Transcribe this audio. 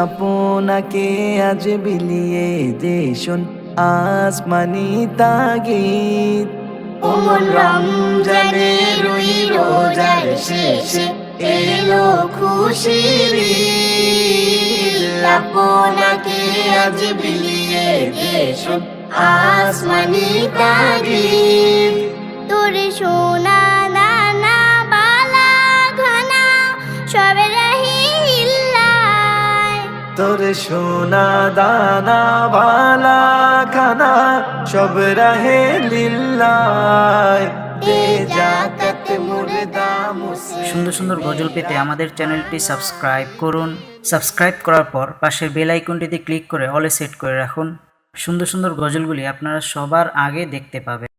আপনাকে আজ বিলিয়ে দে শোন আসমানি তাগিদ। ওমন রমজানের ওই রোজার শেষে এলো খুশির ঈদ। আপনাকে আজ বিলিয়ে দে শোন আসমানি তাগিদ। তোর সোনা দানা বালা খানা সব রহিল্লায়, তোর সোনা দানা বালা খানা সব রাহে লিল্লাহ। দে জাকাত মুর্দা মুসলিম। সুন্দর সুন্দর গজল পেতে আমাদের চ্যানেলটি সাবস্ক্রাইব করুন। সাবস্ক্রাইব করার পর পাশের বেল আইকনটিতে ক্লিক করে অলে সেট করে রাখুন। সুন্দর সুন্দর গজলগুলি আপনারা সবার আগে দেখতে পাবেন।